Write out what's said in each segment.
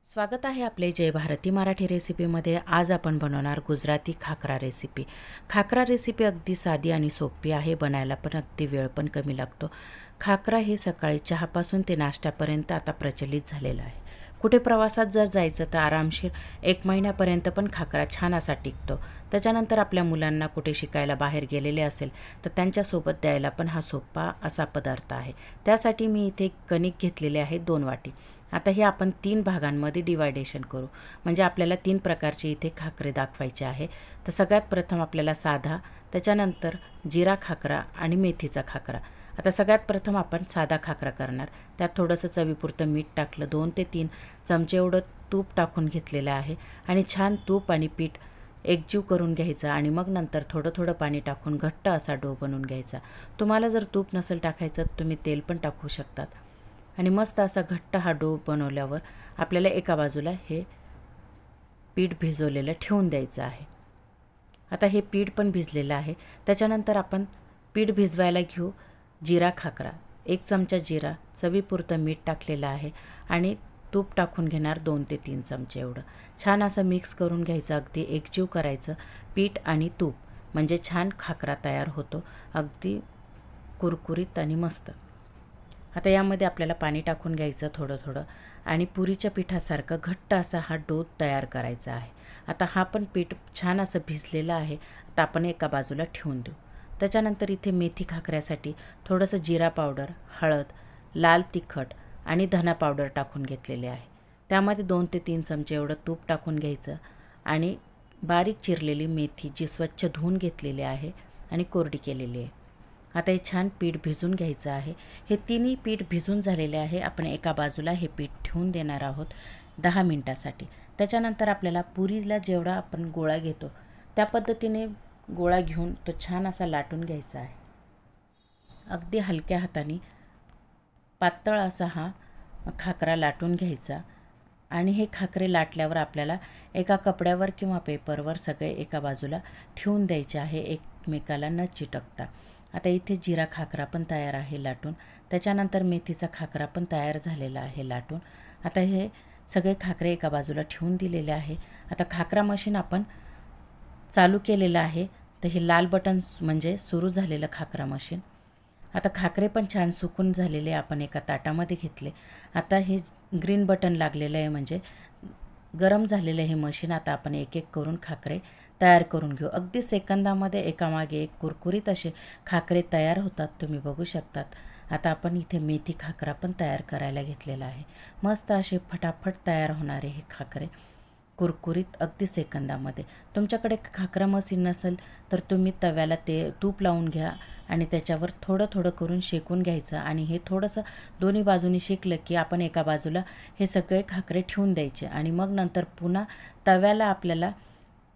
स्वागत आहे आपले जय भारती मराठी रेसिपीमध्ये। आज आपण बनवणार गुजराती खाकरा रेसिपी। खाकरा रेसिपी अगदी साधी आणि सोपी आहे, बनायला पण अगदी वेळ पण कमी लागतो। खाकरा हे सकाळी चहापासून ते नाश्त्यापर्यंत आता प्रचलित झालेलं आहे। कुठे प्रवासात जर जायचं तर आरामशीर 1 महिन्यापर्यंत पण खाकरा छान असा टिकतो। त्याच्यानंतर आपल्या मुलांना कुठे शिकायला बाहेर गेलेले असेल तर त्यांच्यासोबत द्यायला पण हा सोपा असा पदार्थ आहे। त्यासाठी मी इथे कणिक घेतलेले आहे 2 वाटी। आता हे आपण 3 भागांमध्ये डिवायडेशन करू, म्हणजे आपल्याला 3 प्रकारचे इथे खाकरे दाखवायचे आहे। तर सगळ्यात प्रथम आपल्याला साधा, त्याच्यानंतर जिरा खाकरा आणि मेथीचा खाकरा। आता सगळ्यात प्रथम आपण साधा खाकरा करणार। त्यात थोडंसं चवीपुरतं मीठ टाकलं, 2 ते 3 चमचे एवढं तूप टाकून घेतलेलं आहे आणि छान तूप आणि पीठ एकजीव करून घ्यायचा आणि मग नंतर थोडं थोडं पाणी टाकून घट्ट असा डो बनवून घ्यायचा। तुम्हाला जर तूप नसेल टाकायचं तुम्ही तेल पण टाकू शकतात। आणि मस्त असा घट्ट हा डो बनवल्यावर आपल्याला एका बाजूला हे पीठ भिजवलेलं ठेवून द्यायचं आहे। आता हे पीठ पण भिजलेलं आहे। त्याच्यानंतर आपण पीठ भिजवायला घेऊ जिरा खाकरा। 1 चमचा जिरा, चवीपुरतं मीठ टाकलेलं आहे आणि तूप टाकून घेणार 2 ते 3 चमचे एवढं। छान असं मिक्स करून घ्यायचं, अगदी एकजीव करायचं पीठ आणि तूप, म्हणजे छान खाकरा तयार होतो, अगदी कुरकुरीत आणि मस्त। आता यामध्ये आपल्याला पाणी टाकून घ्यायचं थोडं थोडं आणि पुरीच्या पिठासारखं घट्ट असा हा डो तयार करायचा आहे। आता हा पण पीठ छान असं भिजलेलं आहे। आता आपण एका बाजूला ठेवून देऊ। त्याच्यानंतर इथे मेथी खाकऱ्यासाठी थोडंसं जिरा पावडर, हळद, लाल तिखट आणि धना पावडर टाकून घेतलेले आहे। त्यामध्ये 2 ते 3 चमचे एवढं तूप टाकून घ्यायचं आणि बारीक चिरलेली मेथी जी स्वच्छ धुवून घेतलेली आहे आणि कोरडी केलेली आहे। आता हे छान पीठ भिजून घ्यायचं आहे। हे तिन्ही पीठ भिजून झालेले आहे। आपण एका बाजूला हे पीठ ठेवून देणार आहोत 10 मिनिटासाठी। त्याच्यानंतर आपल्याला पुरीला जेवढा आपण गोळा घेतो त्या पद्धतीने गोळा घेऊन तो छान असा लाटून घ्यायचा आहे। अगदी हलक्या हाताने पातळ असा हा खाकरा लाटून घ्यायचा आणि हे खाकरे लाटल्यावर आपल्याला एका कपड्यावर किंवा पेपरवर सगळे एका बाजूला ठेवून द्यायचे आहे, एकमेकाला न चिटकता। आता इथे जिरा खाकरा पण तयार आहे लाटून, त्याच्यानंतर मेथीचा खाकरा पण तयार झालेला आहे लाटून। आता हे सगळे खाकरे एका बाजूला ठेवून दिलेले आहे। आता खाकरा मशीन आपण चालू केलेलं आहे, तर हे लाल बटन म्हणजे सुरू झालेलं खाकरा मशीन। आता खाकरे पण छान सुकून झालेले आपण एका ताटामध्ये घेतले। आता हे ग्रीन बटन लागलेलं आहे म्हणजे गरम झालेलं हे मशीन। आता आपण एक एक करून खाकरे तयार करून घेऊ। अगदी सेकंदामध्ये एकामागे एक कुरकुरीत असे खाकरे तयार होतात, तुम्ही बघू शकतात। आता आपण इथे मेथी खाकरा पण तयार करायला घेतलेला आहे। मस्त असे फटाफट तयार होणारे हे खाकरे, कुरकुरीत अगदी सेकंदामध्ये। तुमच्याकडे खाकरा मशीन नसेल तर तुम्ही तव्याला ते तूप लावून घ्या आणि त्याच्यावर थोडं थोडं करून शेकून घ्यायचं आणि हे थोडंसं दोन्ही बाजूनी शेकलं की आपण एका बाजूला हे सगळे खाकरे ठेवून द्यायचे आणि मग नंतर पुन्हा तव्याला आपल्याला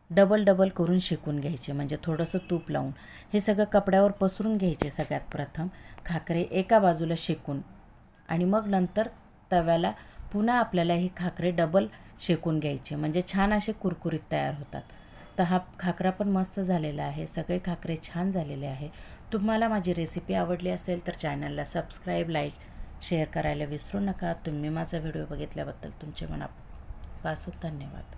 डबल करून शेकून घ्यायचे, म्हणजे थोडंसं तूप लावून हे सगळं कपड्यावर पसरून घ्यायचे। सगळ्यात प्रथम खाकरे एका बाजूला शेकून आणि मग नंतर तव्याला पुन्हा आपल्याला हे खाकरे डबल शेकून घ्यायचे, म्हणजे छान असे कुरकुरीत तयार होतात। तर हा खाकरा पण मस्त झालेला आहे, सगळे खाकरे छान झालेले आहे। तुम्हाला माझी रेसिपी आवडली असेल तर चॅनलला सबस्क्राईब, लाईक, शेअर करायला विसरू नका। तुम्ही माझा व्हिडिओ बघितल्याबद्दल तुमचे मनापासून धन्यवाद।